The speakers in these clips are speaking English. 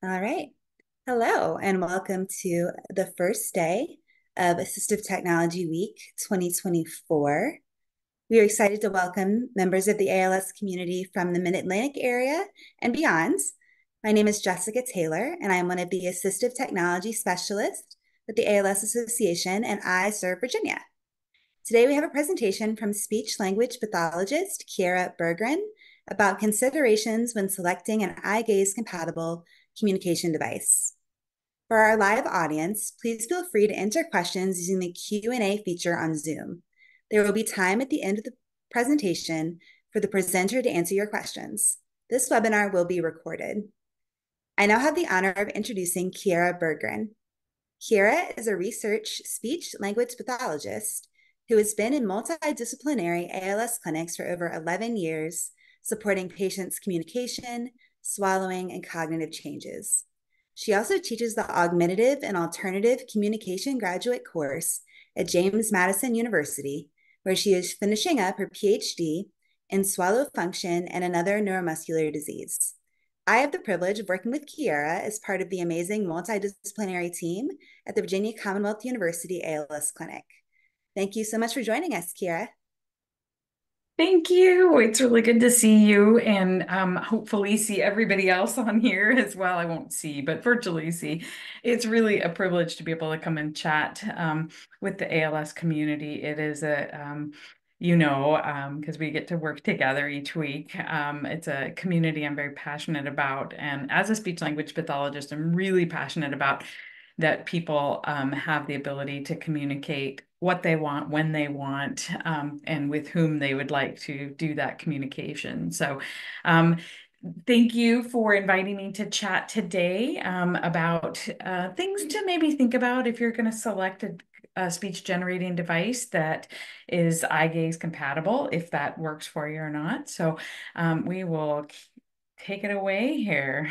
All right. Hello, and welcome to the first day of Assistive Technology Week 2024. We are excited to welcome members of the ALS community from the Mid-Atlantic area and beyond. My name is Jessica Taylor, and I am one of the Assistive Technology Specialists with the ALS Association, and I serve Virginia. Today, we have a presentation from speech language pathologist Kiera Berggren about considerations when selecting an eye gaze compatible communication device. For our live audience, please feel free to enter questions using the Q&A feature on Zoom. There will be time at the end of the presentation for the presenter to answer your questions. This webinar will be recorded. I now have the honor of introducing Kiera Berggren. Kiera is a research speech language pathologist who has been in multidisciplinary ALS clinics for over 11 years, supporting patients' communication, swallowing, and cognitive changes. She also teaches the Augmentative and Alternative Communication graduate course at James Madison University, where she is finishing up her PhD in swallow function and another neuromuscular disease. I have the privilege of working with Kiera as part of the amazing multidisciplinary team at the Virginia Commonwealth University ALS Clinic. Thank you so much for joining us, Kiera. Thank you. It's really good to see you and hopefully see everybody else on here as well. I won't see, but virtually see. It's really a privilege to be able to come and chat with the ALS community. It is because we get to work together each week. It's a community I'm very passionate about. And as a speech language pathologist, I'm really passionate about that people have the ability to communicate what they want, when they want, and with whom they would like to do that communication. So, um, thank you for inviting me to chat today about things to maybe think about if you're going to select a speech generating device that is eye gaze compatible, if that works for you or not. So, we will take it away here.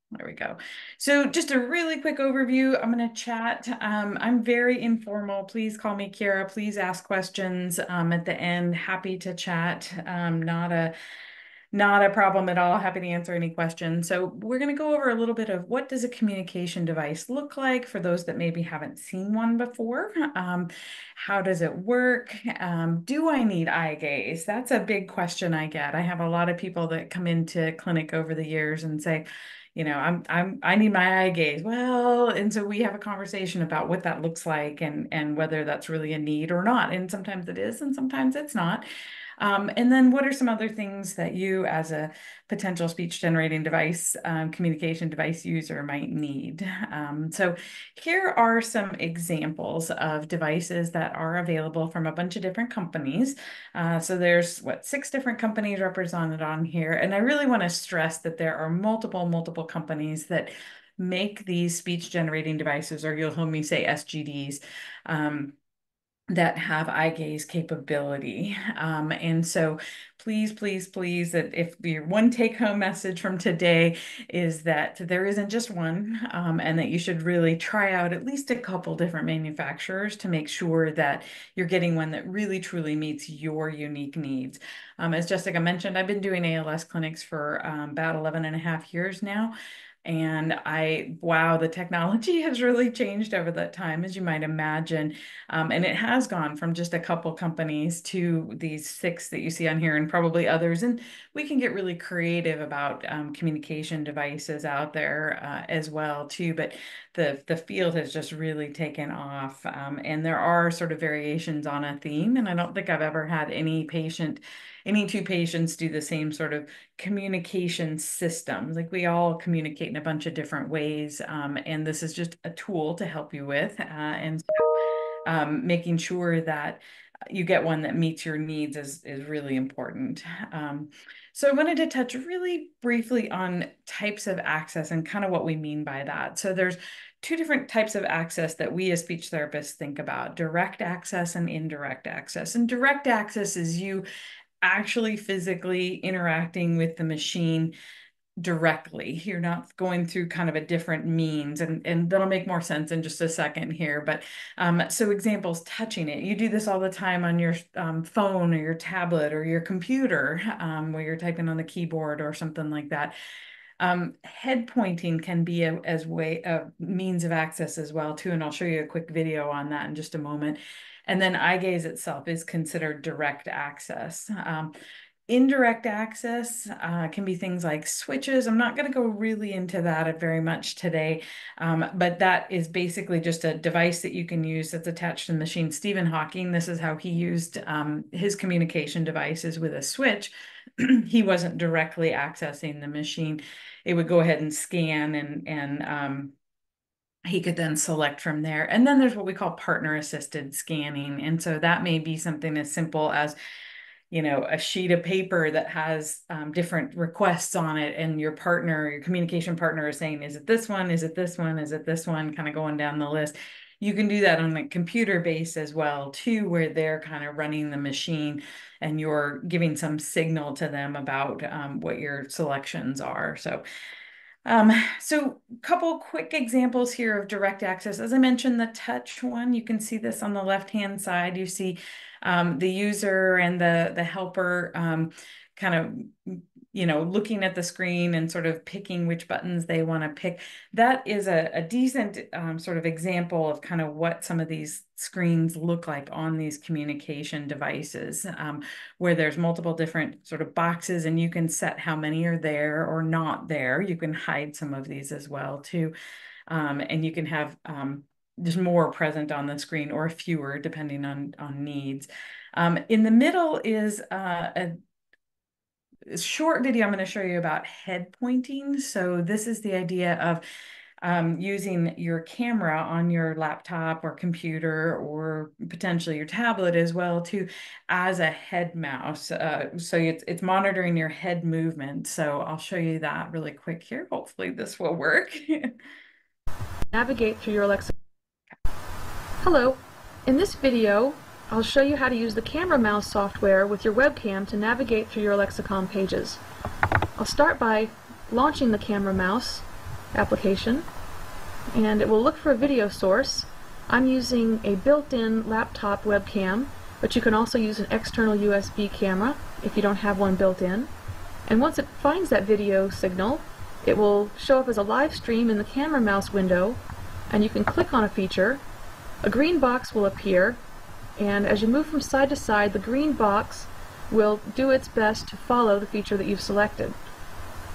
There we go. So just a really quick overview. I'm going to chat. I'm very informal. Please call me Kiera. Please ask questions at the end. Happy to chat. Not a problem at all. Happy to answer any questions. So we're going to go over a little bit of what does a communication device look like for those that maybe haven't seen one before. How does it work? Do I need eye gaze? That's a big question I get. I have a lot of people that come into clinic over the years and say, I need my eye gaze. Well, and so we have a conversation about what that looks like and whether that's really a need or not. And sometimes it is, and sometimes it's not. And then what are some other things that you as a potential speech generating device, communication device user might need? So here are some examples of devices that are available from a bunch of different companies. So there's six different companies represented on here. And I really want to stress that there are multiple companies that make these speech generating devices, or you'll hear me say SGDs. That have eye gaze capability. And so please, that if your one take home message from today is that there isn't just one, and that you should really try out at least a couple different manufacturers to make sure that you're getting one that really truly meets your unique needs. As Jessica mentioned, I've been doing ALS clinics for about 11 and a half years now. And wow, the technology has really changed over that time, as you might imagine. And it has gone from just a couple companies to these six that you see on here and probably others. And we can get really creative about communication devices out there as well too. But the field has just really taken off. And there are sort of variations on a theme. And I don't think I've ever had any two patients do the same sort of communication systems. Like we all communicate in a bunch of different ways. And this is just a tool to help you with. And making sure that you get one that meets your needs is really important. So I wanted to touch really briefly on types of access and kind of what we mean by that. So there's two different types of access that we as speech therapists think about: direct access and indirect access. And direct access is you actually physically interacting with the machine directly. You're not going through kind of a different means, and that'll make more sense in just a second here. But so examples, touching it. You do this all the time on your phone or your tablet or your computer where you're typing on the keyboard or something like that. Head pointing can be a means of access as well too, and I'll show you a quick video on that in just a moment. And then eye gaze itself is considered direct access. Indirect access can be things like switches. I'm not going to go really into that very much today, but that is basically just a device that you can use that's attached to the machine. Stephen Hawking, this is how he used his communication devices with a switch. He wasn't directly accessing the machine. It would go ahead and scan and he could then select from there. And then there's what we call partner assisted scanning. And so that may be something as simple as a sheet of paper that has different requests on it, and your partner, your communication partner is saying, is it this one? Is it this one? Is it this one? Kind of going down the list. You can do that on a computer base as well, too, where they're kind of running the machine and you're giving some signal to them about what your selections are. So a couple quick examples here of direct access. As I mentioned, the touch one, you can see this on the left-hand side. You see the user and the helper kind of, looking at the screen and sort of picking which buttons they want to pick. That is a decent sort of example of kind of what some of these screens look like on these communication devices, where there's multiple different sort of boxes and you can set how many are there or not there. You can hide some of these as well too. And you can have just more present on the screen or fewer depending on needs. In the middle is a short video I'm going to show you about head pointing. So this is the idea of using your camera on your laptop or computer or potentially your tablet as well too as a head mouse. So it's monitoring your head movement. So I'll show you that really quick here. Hopefully this will work. Navigate through your Alexa. Hello. In this video, I'll show you how to use the camera mouse software with your webcam to navigate through your Lexicon pages. I'll start by launching the camera mouse application, and it will look for a video source. I'm using a built-in laptop webcam, but you can also use an external USB camera if you don't have one built in. And once it finds that video signal, it will show up as a live stream in the camera mouse window, and you can click on a feature. A green box will appear, and as you move from side to side, the green box will do its best to follow the feature that you've selected.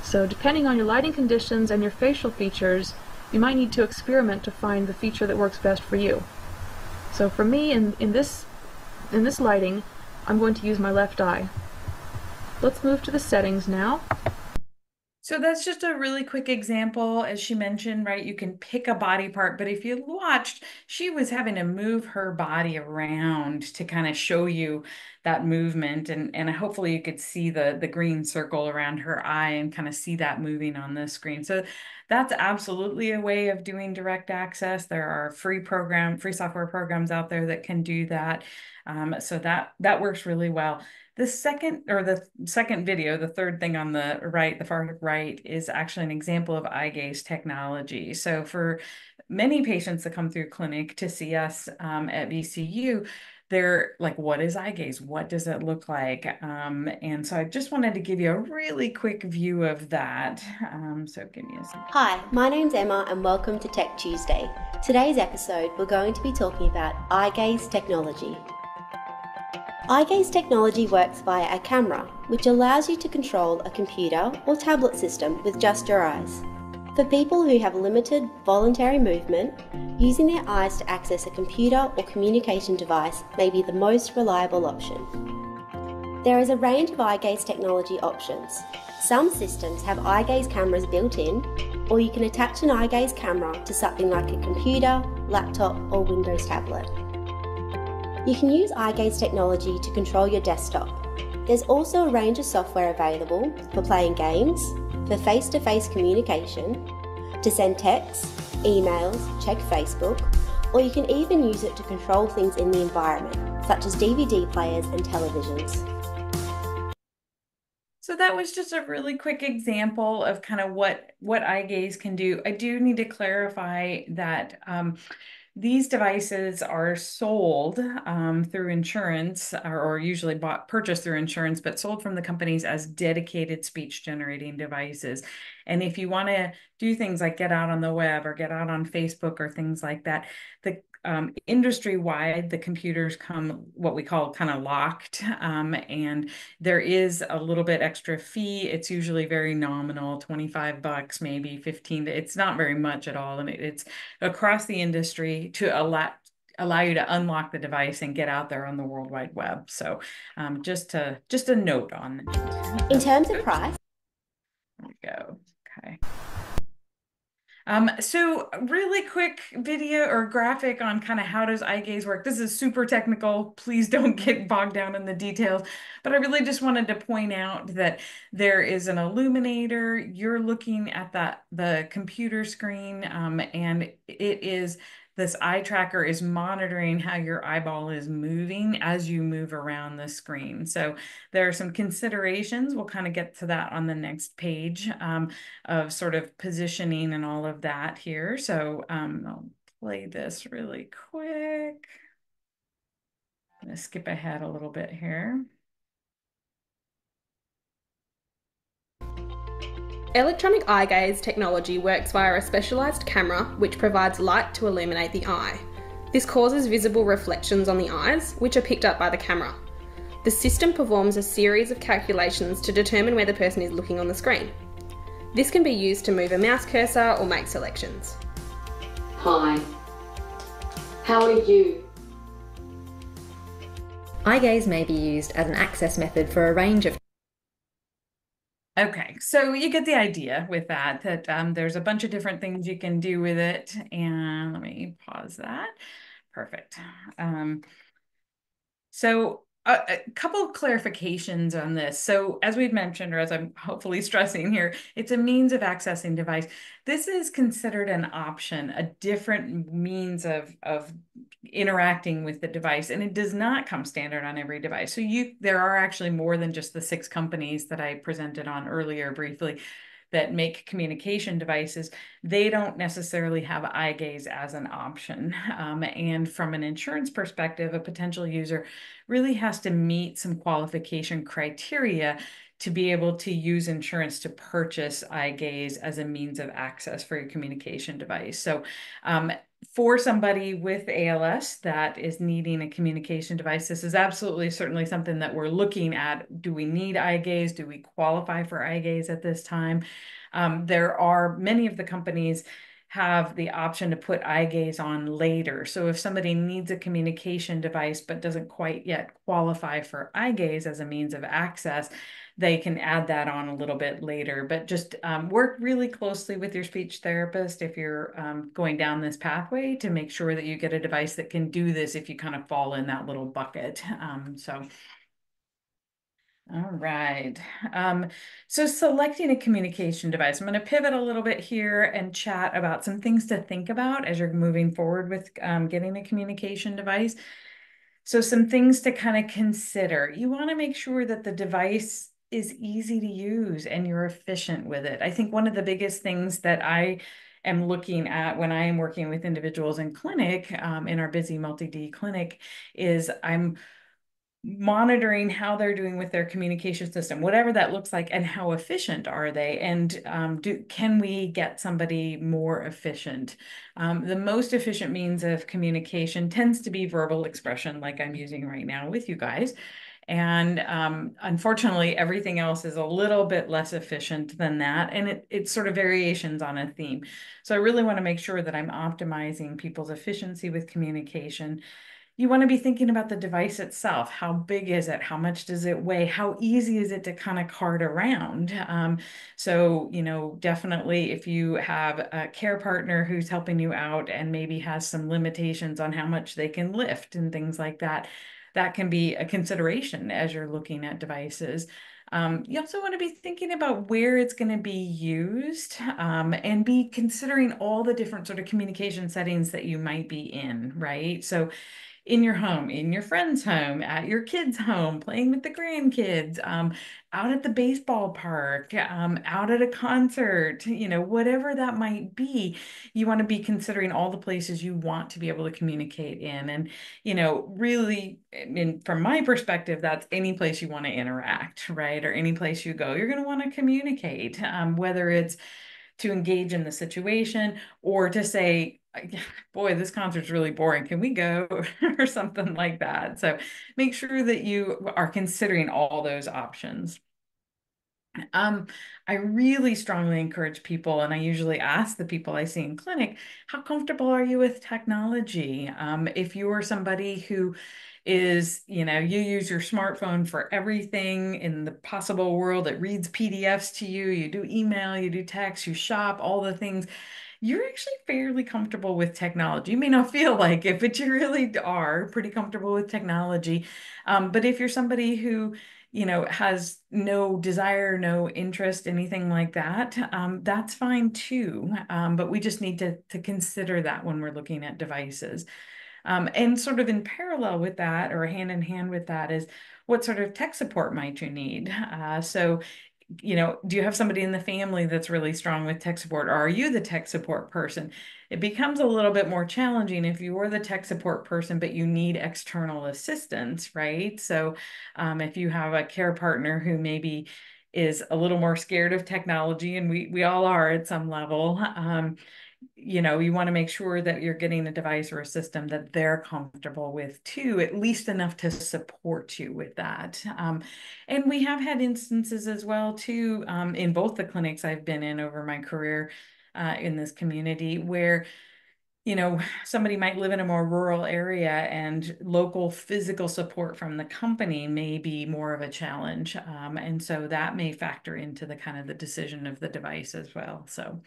So depending on your lighting conditions and your facial features, you might need to experiment to find the feature that works best for you. So for me, in this lighting, I'm going to use my left eye. Let's move to the settings now. So that's just a really quick example. As she mentioned, right, you can pick a body part, but if you watched, she was having to move her body around to kind of show you that movement. And hopefully you could see the green circle around her eye and kind of see that moving on the screen. So that's absolutely a way of doing direct access. There are free software programs out there that can do that. So that works really well. The second video, the third thing on the right, the far right, is actually an example of eye gaze technology. So for many patients that come through clinic to see us at VCU, they're like, what is eye gaze? What does it look like? And so I just wanted to give you a really quick view of that. So give me a second. Hi, my name's Emma and welcome to Tech Tuesday. Today's episode, we're going to be talking about eye gaze technology. Eye gaze technology works via a camera, which allows you to control a computer or tablet system with just your eyes. For people who have limited voluntary movement, using their eyes to access a computer or communication device may be the most reliable option. There is a range of eye gaze technology options. Some systems have eye gaze cameras built in, or you can attach an eye gaze camera to something like a computer, laptop, or Windows tablet. You can use eye gaze technology to control your desktop. There's also a range of software available for playing games, for face-to-face communication, to send texts, emails, check Facebook, or you can even use it to control things in the environment, such as DVD players and televisions. So that was just a really quick example of kind of what eye gaze can do. I do need to clarify that these devices are sold through insurance or usually purchased through insurance, but sold from the companies as dedicated speech generating devices. And if you want to do things like get out on the web or get out on Facebook or things like that, the industry-wide, the computers come what we call kind of locked, and there is a little bit extra fee. It's usually very nominal, 25 bucks, maybe 15. It's not very much at all, and it's across the industry to allow you to unlock the device and get out there on the World Wide Web. So just a note on it. In terms of price, There we go. Okay. So really quick video or graphic on kind of how does eye gaze work. This is super technical. Please don't get bogged down in the details, but I really just wanted to point out that there is an illuminator. You're looking at the computer screen, and it is this eye tracker is monitoring how your eyeball is moving as you move around the screen. So there are some considerations. We'll kind of get to that on the next page. Of sort of positioning and all of that here. So I'll play this really quick. I'm going to skip ahead a little bit here. Electronic eye gaze technology works via a specialised camera which provides light to illuminate the eye. This causes visible reflections on the eyes, which are picked up by the camera. The system performs a series of calculations to determine where the person is looking on the screen. This can be used to move a mouse cursor or make selections. Hi. How are you? Eye gaze may be used as an access method for a range of. Okay, so you get the idea with that there's a bunch of different things you can do with it. And let me pause that. Perfect. So a couple of clarifications on this. So as we've mentioned, or as I'm hopefully stressing here, it's a means of accessing device. This is considered an option, a different means of interacting with the device, and it does not come standard on every device. So there are actually more than just the 6 companies that I presented on earlier briefly that make communication devices. They don't necessarily have eye gaze as an option. And from an insurance perspective, a potential user really has to meet some qualification criteria to be able to use insurance to purchase eye gaze as a means of access for your communication device. So for somebody with ALS that is needing a communication device, this is absolutely certainly something that we're looking at. Do we need eye gaze? Do we qualify for eye gaze at this time? There are many of the companies have the option to put eye gaze on later. So if somebody needs a communication device but doesn't quite yet qualify for eye gaze as a means of access, they can add that on a little bit later. But just work really closely with your speech therapist if you're going down this pathway to make sure that you get a device that can do this if you kind of fall in that little bucket. All right. So selecting a communication device, I'm going to pivot a little bit here and chat about some things to think about as you're moving forward with getting a communication device. So some things to kind of consider. You want to make sure that the device is easy to use and you're efficient with it. I think one of the biggest things that I am looking at when I am working with individuals in clinic, in our busy multi-D clinic, is I'm monitoring how they're doing with their communication system, whatever that looks like, and how efficient are they, and can we get somebody more efficient? The most efficient means of communication tends to be verbal expression, like I'm using right now with you guys. And unfortunately, everything else is a little bit less efficient than that. And it's sort of variations on a theme. So I really want to make sure that I'm optimizing people's efficiency with communication. You want to be thinking about the device itself. How big is it? How much does it weigh? How easy is it to kind of cart around? So, definitely if you have a care partner who's helping you out and maybe has some limitations on how much they can lift and things like that, that can be a consideration as you're looking at devices. You also want to be thinking about where it's going to be used, and be considering all the different sort of communication settings that you might be in, right? So in your home, in your friend's home, at your kid's home, playing with the grandkids, out at the baseball park, out at a concert, whatever that might be, you want to be considering all the places you want to be able to communicate in. And, really, I mean, from my perspective, that's any place you want to interact, right? Or any place you go, you're going to want to communicate, whether it's to engage in the situation or to say, boy, this concert's really boring. Can we go? Or something like that. So make sure that you are considering all those options. I really strongly encourage people, and I usually ask the people I see in clinic, how comfortable are you with technology? If you are somebody who is, you use your smartphone for everything in the possible world, it reads PDFs to you, you do email, you do text, you shop, all the things, you're actually fairly comfortable with technology. You may not feel like it, but you really are pretty comfortable with technology. But if you're somebody who, has no desire, no interest, anything like that, that's fine too. But we just need to consider that when we're looking at devices. And sort of in parallel with that, or hand in hand with that, is what sort of tech support might you need? So do you have somebody in the family that's really strong with tech support, or are you the tech support person? It becomes a little bit more challenging if you are the tech support person, but you need external assistance, right? So if you have a care partner who maybe is a little more scared of technology, and we all are at some level, you want to make sure that you're getting a device or a system that they're comfortable with too, at least enough to support you with that. And we have had instances as well too, in both the clinics I've been in over my career in this community where somebody might live in a more rural area and local physical support from the company may be more of a challenge. And so that may factor into the kind of the decision of the device as well. So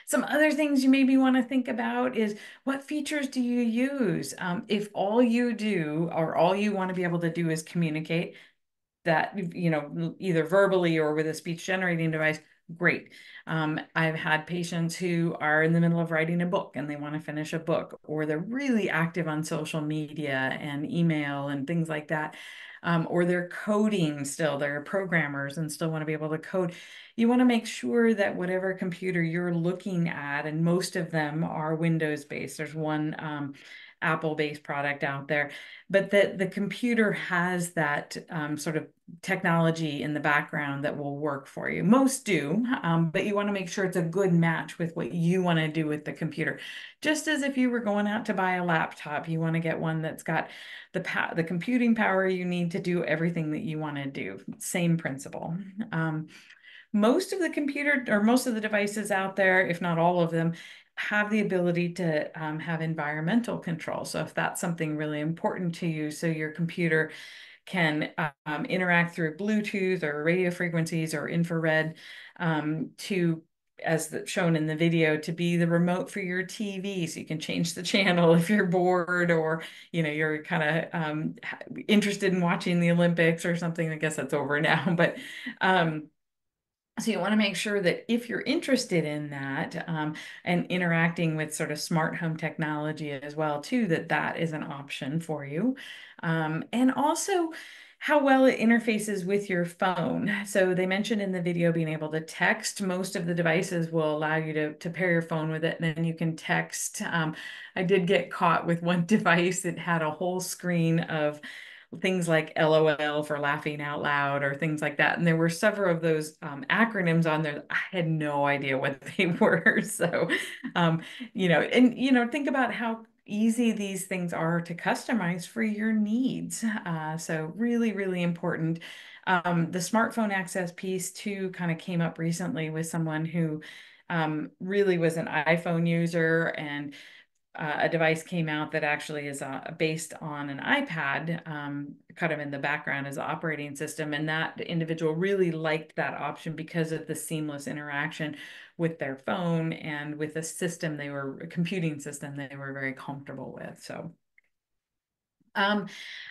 some other things you maybe want to think about is what features do you use? If all you do or all you want to be able to do is communicate, that, either verbally or with a speech generating device, great. I've had patients who are in the middle of writing a book and they want to finish a book, or they're really active on social media and email and things like that. Or they're coding still, they're programmers and still want to be able to code. You want to make sure that whatever computer you're looking at, and most of them are Windows based, there's one Apple-based product out there, but that the computer has that sort of technology in the background that will work for you. Most do, but you want to make sure it's a good match with what you want to do with the computer. Just as if you were going out to buy a laptop, you want to get one that's got the computing power you need to do everything that you want to do. Same principle. Most of the computer or most of the devices out there, if not all of them, have the ability to have environmental control. So if that's something really important to you, so your computer can interact through Bluetooth or radio frequencies or infrared to, as shown in the video, to be the remote for your TV, so you can change the channel if you're bored, or you're kind of interested in watching the Olympics or something. I guess that's over now, but so you want to make sure that if you're interested in that and interacting with sort of smart home technology as well too, that is an option for you. And also how well it interfaces with your phone. So they mentioned in the video being able to text. Most of the devices will allow you to pair your phone with it, and then you can text. I did get caught with one device that had a whole screen of things like LOL for laughing out loud or things like that. And there were several of those acronyms on there. I had no idea what they were. So, think about how easy these things are to customize for your needs. So really, really important. The smartphone access piece too kind of came up recently with someone who really was an iPhone user, and a device came out that actually is based on an iPad, kind of in the background as an operating system. And that individual really liked that option because of the seamless interaction with their phone and with a computing system they were very comfortable with. So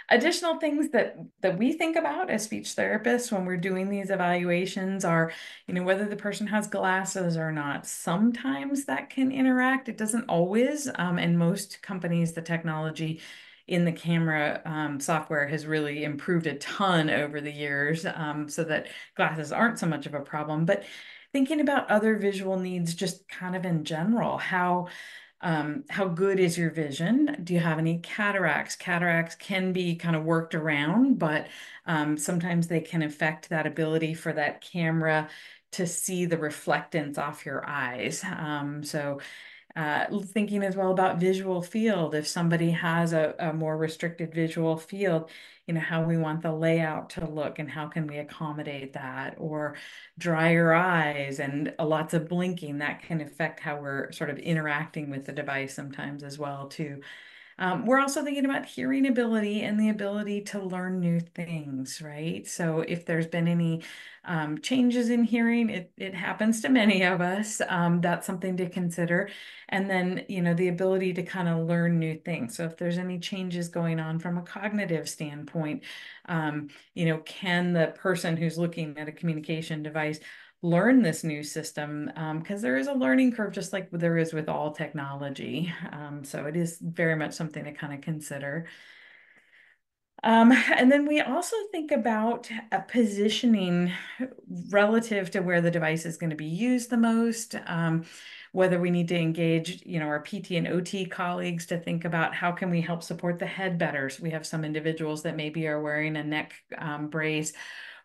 Additional things that we think about as speech therapists when we're doing these evaluations are, whether the person has glasses or not. Sometimes that can interact. It doesn't always. And most companies, the technology in the camera software has really improved a ton over the years, so that glasses aren't so much of a problem. But thinking about other visual needs, just kind of in general, how good is your vision? Do you have any cataracts? Cataracts can be kind of worked around, but sometimes they can affect that ability for that camera to see the reflectance off your eyes. Thinking as well about visual field. If somebody has a more restricted visual field, how we want the layout to look and how can we accommodate that, or drier eyes and lots of blinking that can affect how we're sort of interacting with the device sometimes as well too. We're also thinking about hearing ability and the ability to learn new things, right? So if there's been any changes in hearing, it happens to many of us. That's something to consider. And then, the ability to kind of learn new things. So if there's any changes going on from a cognitive standpoint, can the person who's looking at a communication device learn this new system, because there is a learning curve, just like there is with all technology. So it is very much something to kind of consider. And then we also think about positioning relative to where the device is going to be used the most, whether we need to engage, our PT and OT colleagues to think about how can we help support the head better. So we have some individuals that maybe are wearing a neck brace,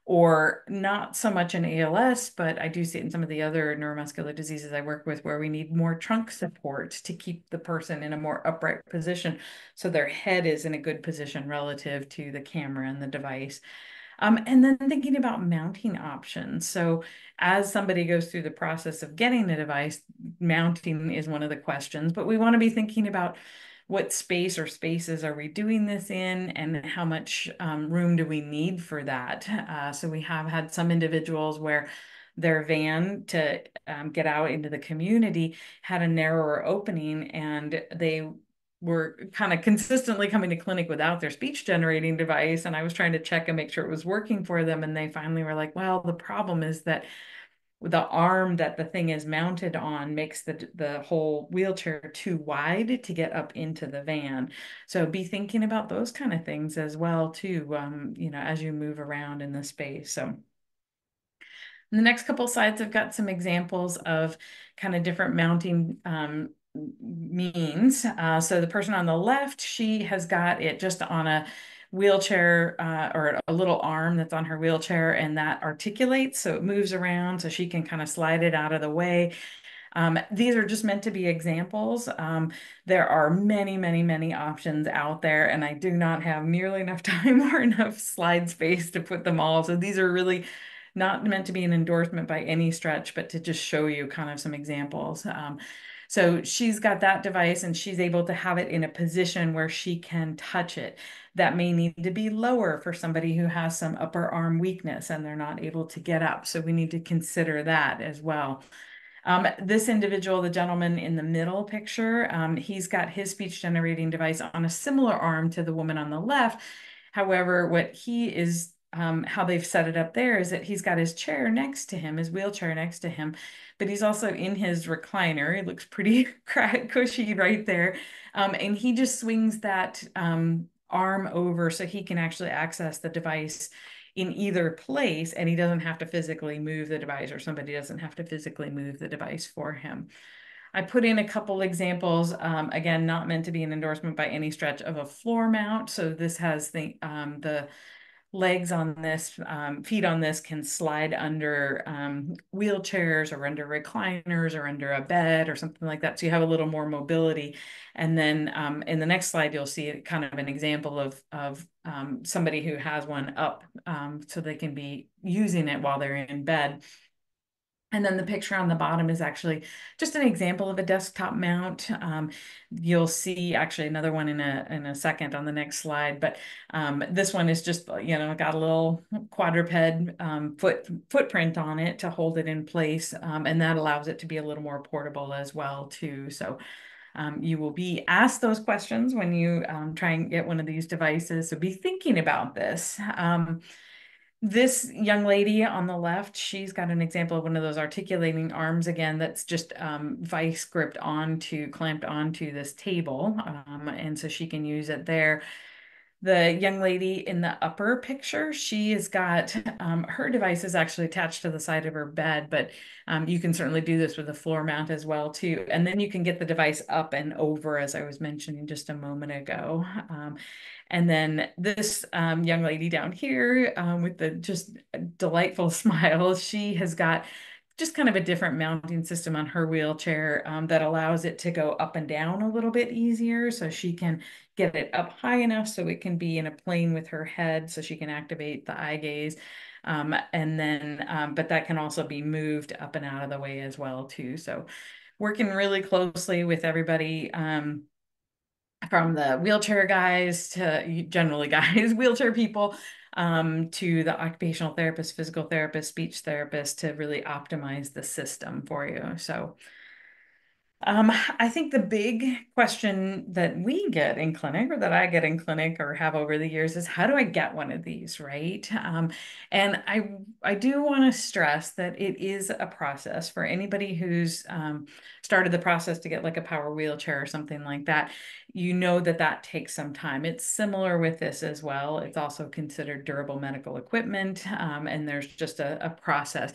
or not so much in ALS, but I do see it in some of the other neuromuscular diseases I work with where we need more trunk support to keep the person in a more upright position so their head is in a good position relative to the camera and the device. And then thinking about mounting options. So as somebody goes through the process of getting the device, mounting is one of the questions, but we want to be thinking about what space or spaces are we doing this in, and how much room do we need for that? So we have had some individuals where their van to get out into the community had a narrower opening, and they were kind of consistently coming to clinic without their speech generating device. And I was trying to check and make sure it was working for them. And they finally were like, well, the problem is that the arm that the thing is mounted on makes the whole wheelchair too wide to get up into the van. So be thinking about those kind of things as well too, as you move around in the space. So in the next couple slides, I've got some examples of kind of different mounting means. So the person on the left, she has got it just on a wheelchair, or a little arm that's on her wheelchair, and that articulates, so it moves around so she can kind of slide it out of the way. These are just meant to be examples. There are many, many, many options out there, and I do not have nearly enough time or enough slide space to put them all. So these are really not meant to be an endorsement by any stretch, but to just show you kind of some examples. So she's got that device and she's able to have it in a position where she can touch it. That may need to be lower for somebody who has some upper arm weakness and they're not able to get up. So we need to consider that as well. This individual, the gentleman in the middle picture, he's got his speech generating device on a similar arm to the woman on the left. However, what he is, how they've set it up there is that he's got his chair next to him, his wheelchair next to him, but he's also in his recliner. It looks pretty cushy right there. And he just swings that arm over so he can actually access the device in either place, and he doesn't have to physically move the device, or somebody doesn't have to physically move the device for him. I put in a couple examples, again, not meant to be an endorsement by any stretch, of a floor mount. So this has the legs on this, feet on this can slide under wheelchairs or under recliners or under a bed or something like that. So you have a little more mobility. And then in the next slide, you'll see kind of an example of somebody who has one up, so they can be using it while they're in bed. And then the picture on the bottom is actually just an example of a desktop mount. You'll see actually another one in a second on the next slide, but this one is just, got a little quadruped footprint on it to hold it in place, and that allows it to be a little more portable as well too. So You will be asked those questions when you try and get one of these devices, so be thinking about this. This young lady on the left, she's got an example of one of those articulating arms again that's just vice gripped onto, clamped onto this table. And so she can use it there. The young lady in the upper picture, she has got her device is actually attached to the side of her bed, but you can certainly do this with a floor mount as well too. And then you can get the device up and over, as I was mentioning just a moment ago. And then this young lady down here with the just delightful smile, she has got just kind of a different mounting system on her wheelchair that allows it to go up and down a little bit easier. So she can get it up high enough so it can be in a plane with her head so she can activate the eye gaze. And then, but that can also be moved up and out of the way as well too. So working really closely with everybody from the wheelchair guys to generally guys, wheelchair people, to the occupational therapist, physical therapist, speech therapist to really optimize the system for you. So I think the big question that we get in clinic or that I get in clinic or have over the years is how do I get one of these, right? And I do want to stress that it is a process for anybody who's started the process to get like a power wheelchair or something like that. You know that that takes some time. It's similar with this as well. It's also considered durable medical equipment, and there's just a process.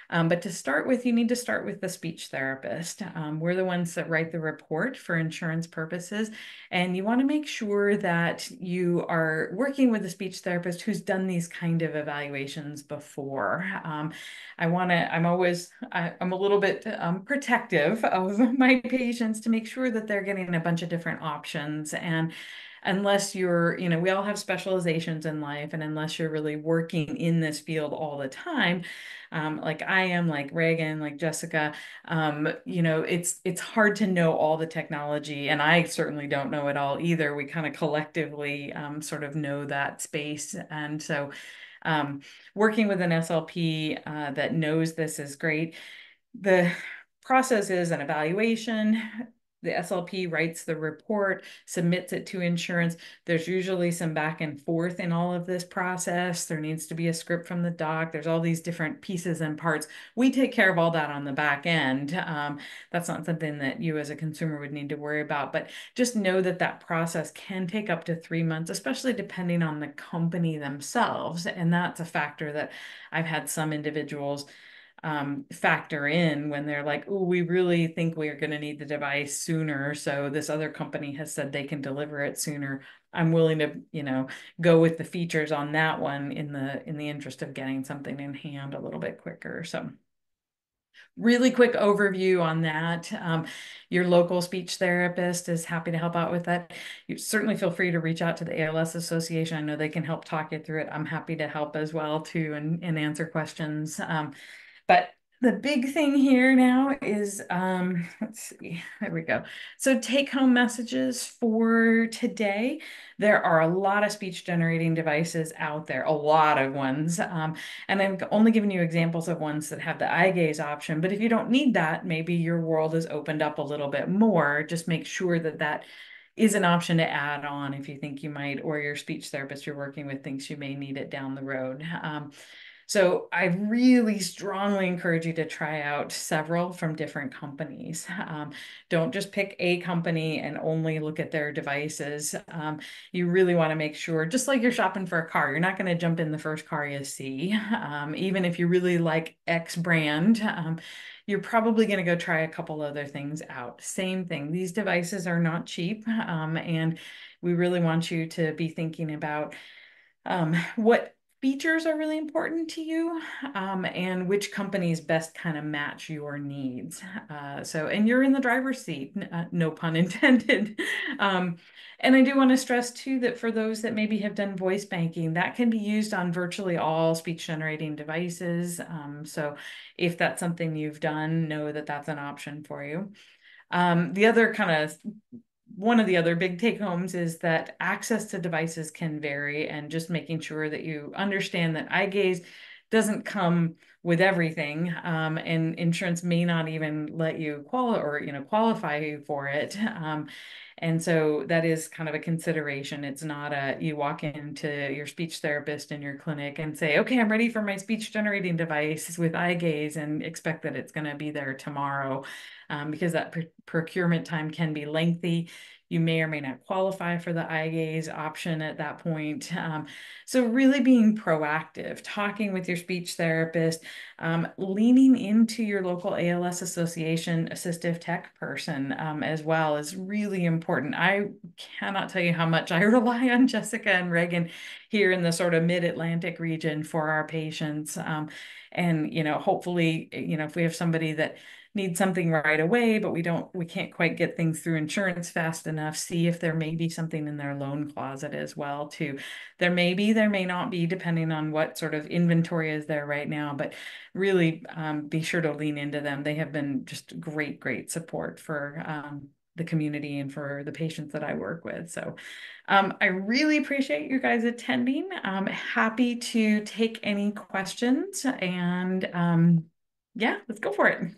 But to start with, you need to start with the speech therapist. We're the ones that write the report for insurance purposes. And you want to make sure that you are working with a speech therapist who's done these kind of evaluations before. I'm a little bit protective of my patients to make sure that they're getting a bunch of different options. And unless you're, we all have specializations in life, and unless you're really working in this field all the time, like I am, like Reagan, like Jessica, it's hard to know all the technology, and I certainly don't know it all either. We kind of collectively sort of know that space, and so working with an SLP that knows this is great. The process is an evaluation. The SLP writes the report, submits it to insurance. There's usually some back and forth in all of this process. There needs to be a script from the doc. There's all these different pieces and parts. We take care of all that on the back end. That's not something that you as a consumer would need to worry about, but just know that that process can take up to 3 months, especially depending on the company themselves. And that's a factor that I've had some individuals factor in when they're like, oh, we really think we're going to need the device sooner. So this other company has said they can deliver it sooner. I'm willing to, go with the features on that one in the interest of getting something in hand a little bit quicker. So really quick overview on that. Your local speech therapist is happy to help out with that. You certainly feel free to reach out to the ALS Association. I know they can help talk you through it. I'm happy to help as well too and answer questions. But the big thing here now is, let's see, there we go. So take home messages for today. There are a lot of speech generating devices out there, a lot of ones. And I'm only giving you examples of ones that have the eye gaze option. But if you don't need that, maybe your world has opened up a little bit more. Just make sure that that is an option to add on if you think you might, or your speech therapist you're working with thinks you may need it down the road. So I really strongly encourage you to try out several from different companies. Don't just pick a company and only look at their devices. You really want to make sure, just like you're shopping for a car, you're not going to jump in the first car you see. Even if you really like X brand, you're probably going to go try a couple other things out. Same thing. These devices are not cheap, and we really want you to be thinking about what features are really important to you, and which companies best kind of match your needs. And you're in the driver's seat, no pun intended. And I do want to stress too that for those that maybe have done voice banking, that can be used on virtually all speech generating devices. So if that's something you've done, know that that's an option for you. The other kind of One of the other big take homes is that access to devices can vary, and just making sure that you understand that eye gaze doesn't come with everything, and insurance may not even let you qualify you for it. And so that is kind of a consideration. It's not you walk into your speech therapist in your clinic and say, okay, I'm ready for my speech generating device with eye gaze, and expect that it's going to be there tomorrow, because that procurement time can be lengthy. You may or may not qualify for the eye gaze option at that point. So really being proactive, talking with your speech therapist, leaning into your local ALS Association assistive tech person as well is really important. I cannot tell you how much I rely on Jessica and Reagan here in the sort of mid-Atlantic region for our patients. And, hopefully, if we have somebody that need something right away, but we can't quite get things through insurance fast enough, see if there may be something in their loan closet as well too. There may be, there may not be, depending on what sort of inventory is there right now, but really be sure to lean into them. They have been just great support for the community and for the patients that I work with. So I really appreciate you guys attending. I'm happy to take any questions, and yeah, let's go for it.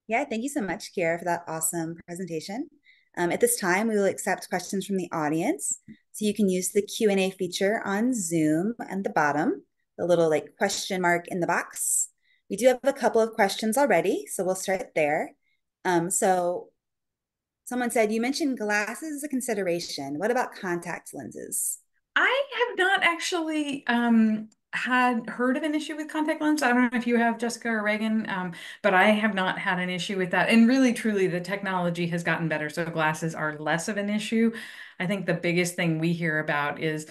Yeah, thank you so much, Kiera, for that awesome presentation. At this time, we will accept questions from the audience. So you can use the Q&A feature on Zoom at the bottom, the little question mark in the box. We do have a couple of questions already, so we'll start there. So someone said, you mentioned glasses as a consideration. What about contact lenses? I have not actually had heard of an issue with contact lens. I don't know if you have, Jessica or Reagan, but I have not had an issue with that. And really, truly, the technology has gotten better, so glasses are less of an issue. I think the biggest thing we hear about is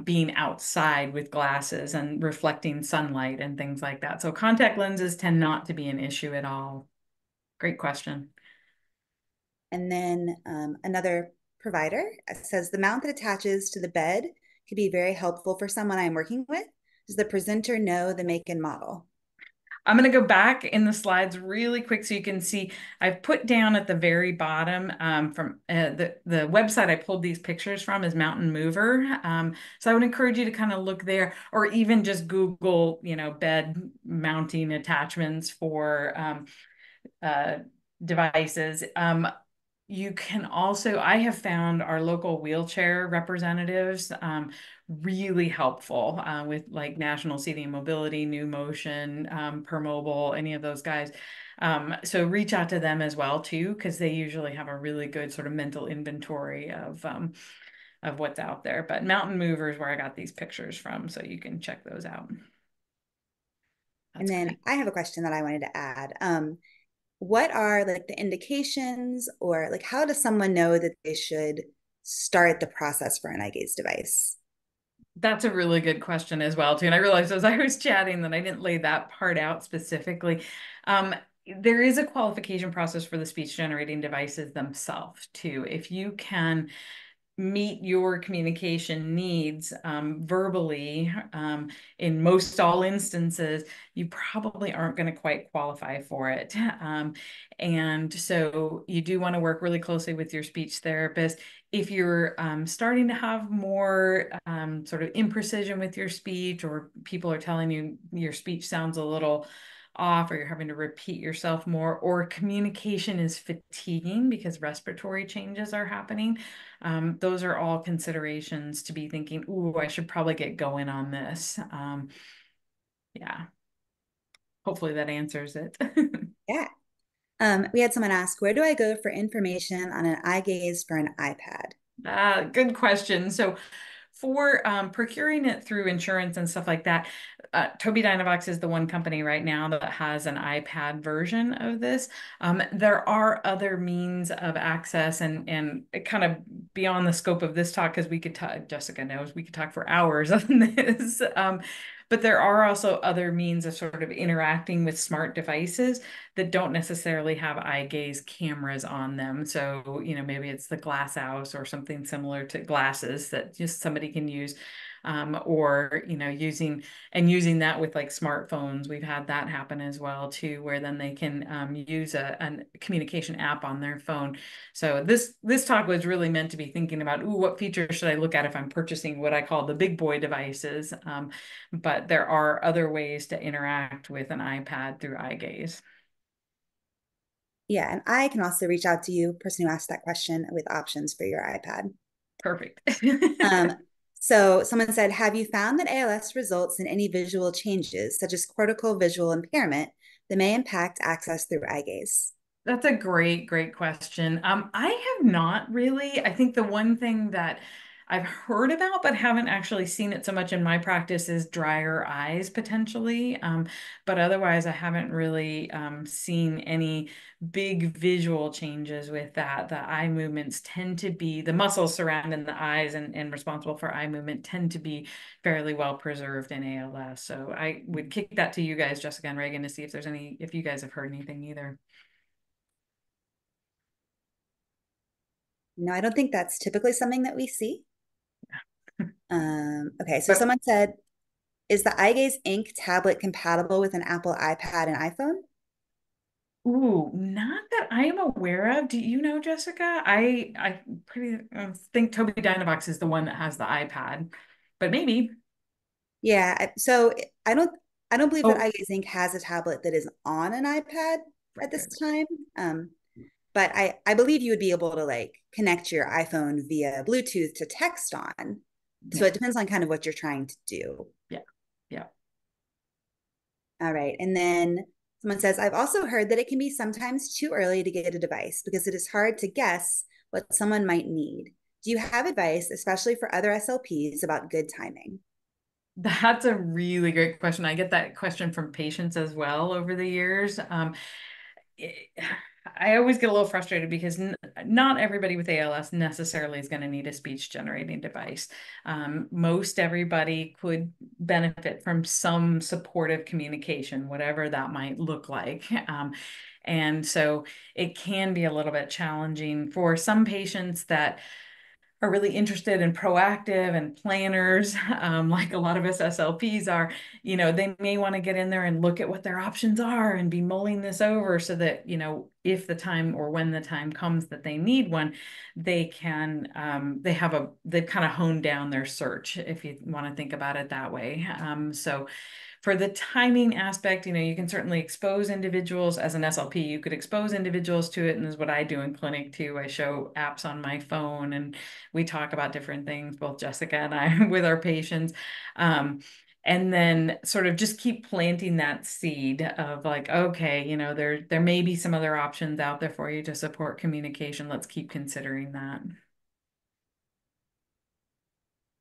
being outside with glasses and reflecting sunlight and things like that. So contact lenses tend not to be an issue at all. Great question. And then another provider says the mount that attaches to the bed could be very helpful for someone I'm working with. Does the presenter know the make and model? I'm going to go back in the slides really quick so you can see. I've put down at the very bottom from the website I pulled these pictures from is Mountain Mover. So I would encourage you to kind of look there, or even just Google, bed mounting attachments for devices. You can also, I have found our local wheelchair representatives really helpful with National Seating and Mobility, New Motion, Permobile, any of those guys. So reach out to them as well too, because they usually have a really good sort of mental inventory of what's out there. But Mountain Mover is where I got these pictures from, so you can check those out. And then I have a question that I wanted to add. What are the indications, or how does someone know that they should start the process for an eye gaze device? That's a really good question as well too. And I realized as I was chatting that I didn't lay that part out specifically. There is a qualification process for the speech generating devices themselves too. If you can meet your communication needs verbally, in most all instances, you probably aren't going to quite qualify for it. And so you do want to work really closely with your speech therapist. If you're starting to have more sort of imprecision with your speech, or people are telling you your speech sounds a little off, or you're having to repeat yourself more, or communication is fatiguing because respiratory changes are happening, those are all considerations to be thinking, ooh, I should probably get going on this. Yeah, hopefully that answers it. Yeah. We had someone ask, where do I go for information on an eye gaze for an iPad? Good question. So for procuring it through insurance and stuff like that, Tobii Dynavox is the one company right now that has an iPad version of this. There are other means of access, and kind of beyond the scope of this talk, because we could talk, Jessica knows, we could talk for hours on this. But there are also other means of sort of interacting with smart devices that don't necessarily have eye gaze cameras on them. So, maybe it's the Glass House or something similar to glasses that just somebody can use or using that with like smartphones. We've had that happen as well too, where then they can use a communication app on their phone. So this talk was really meant to be thinking about, ooh, what features should I look at if I'm purchasing what I call the big boy devices? But there are other ways to interact with an iPad through eye gaze. Yeah, and I can also reach out to you, person who asked that question, with options for your iPad. Perfect. Um, so someone said, have you found that ALS results in any visual changes, such as cortical visual impairment, that may impact access through eye gaze? That's a great question. I have not really. I think the one thing that I've heard about but haven't actually seen it so much in my practice is drier eyes potentially. But otherwise, I haven't really seen any big visual changes with that. The eye movements tend to be, the muscles surrounding the eyes and responsible for eye movement tend to be fairly well preserved in ALS. So I would kick that to you guys, Jessica and Reagan, to see if you guys have heard anything either. No, I don't think that's typically something that we see. Okay, so But someone said, is the iGaze Ink tablet compatible with an Apple iPad and iPhone? ooh, not that I am aware of. Do you know, Jessica? I pretty think Toby Dynavox is the one that has the iPad, but maybe. Yeah, so I don't believe that Oh, iGaze Ink has a tablet that is on an iPad right, at this right, time. But I believe you would be able to like connect your iPhone via Bluetooth to text on. So yeah, it depends on kind of what you're trying to do. yeah, yeah. All right. And then someone says, I've also heard that it can be sometimes too early to get a device because it is hard to guess what someone might need. Do you have advice, especially for other SLPs, about good timing? That's a really great question. I get that question from patients as well over the years. it- I always get a little frustrated because not everybody with ALS necessarily is going to need a speech generating device. Most everybody could benefit from some supportive communication, whatever that might look like. And so it can be a little bit challenging for some patients that are really interested and proactive and planners, like a lot of us SLPs are. They may want to get in there and look at what their options are and be mulling this over so that, if the time or when the time comes that they need one, they've kind of honed down their search, if you want to think about it that way. So for the timing aspect, you can certainly expose individuals as an SLP. You could expose individuals to it, and this is what I do in clinic too. I show apps on my phone, and we talk about different things, both Jessica and I, with our patients. And then sort of just keep planting that seed of like, okay, there may be some other options out there for you to support communication. Let's keep considering that.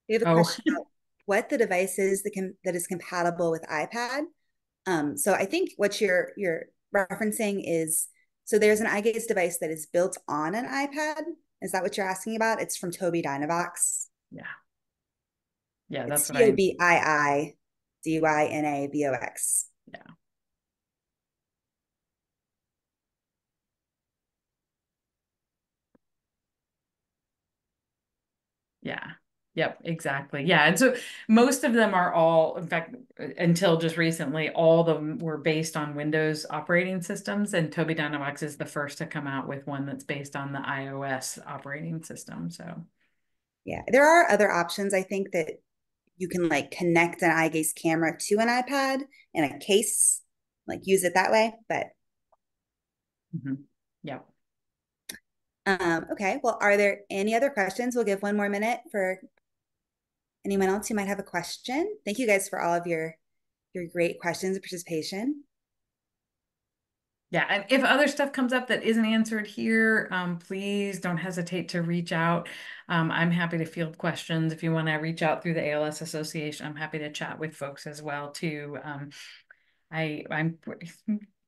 We have a Oh, question about what the device is that is compatible with iPad. So I think what you're referencing is, so there's an eye gaze device that is built on an iPad. Is that what you're asking about? It's from Tobii Dynavox. yeah. Yeah, It's that's what I, TOBIIDYNAVOX. yeah. Yeah. Yep, exactly. Yeah. And so most of them are all, in fact, until just recently, all of them were based on Windows operating systems. And Tobii Dynavox is the first to come out with one that's based on the iOS operating system. So, Yeah, there are other options. I think that you can like connect an eye gaze camera to an iPad in a case, like use it that way. But yep. okay, well, are there any other questions? We'll give one more minute for anyone else who might have a question. Thank you guys for all of your great questions and participation. Yeah, and if other stuff comes up that isn't answered here, please don't hesitate to reach out. I'm happy to field questions. If you want to reach out through the ALS Association, I'm happy to chat with folks as well too. I'm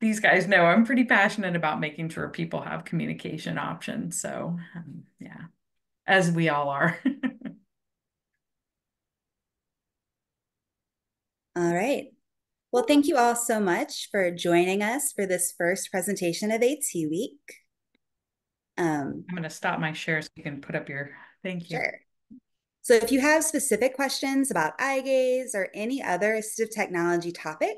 these guys know I'm pretty passionate about making sure people have communication options. So yeah, as we all are. All right. Well, thank you all so much for joining us for this first presentation of AT Week. I'm going to stop my share so you can put up your, thank you. Sure. So if you have specific questions about eye gaze or any other assistive technology topic,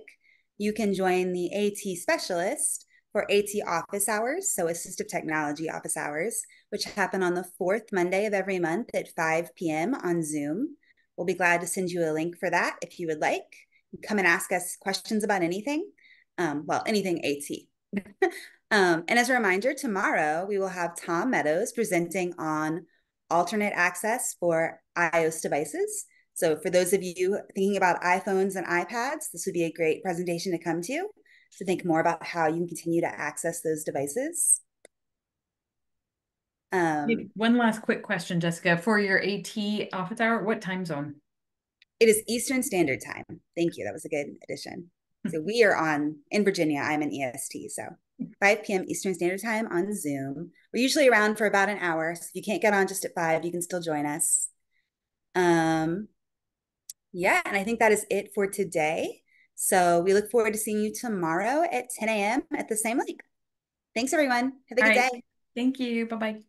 you can join the AT specialist for AT office hours, so assistive technology office hours, which happen on the fourth Monday of every month at 5 p.m. on Zoom. We'll be glad to send you a link for that if you would like. Come and ask us questions about anything, anything AT. And as a reminder, tomorrow we will have Tom Meadows presenting on alternate access for iOS devices. So for those of you thinking about iPhones and iPads, this would be a great presentation to come to think more about how you can continue to access those devices. One last quick question, Jessica. For your AT office hour, what time zone? It is Eastern Standard Time. Thank you. That was a good addition. So we are in Virginia. I'm in EST. So 5 p.m. Eastern Standard Time on Zoom. We're usually around for about an hour. So if you can't get on just at 5, you can still join us. Yeah, and I think that is it for today. So we look forward to seeing you tomorrow at 10 a.m. at the same link. Thanks, everyone. Have a good day. Thank you. Bye-bye.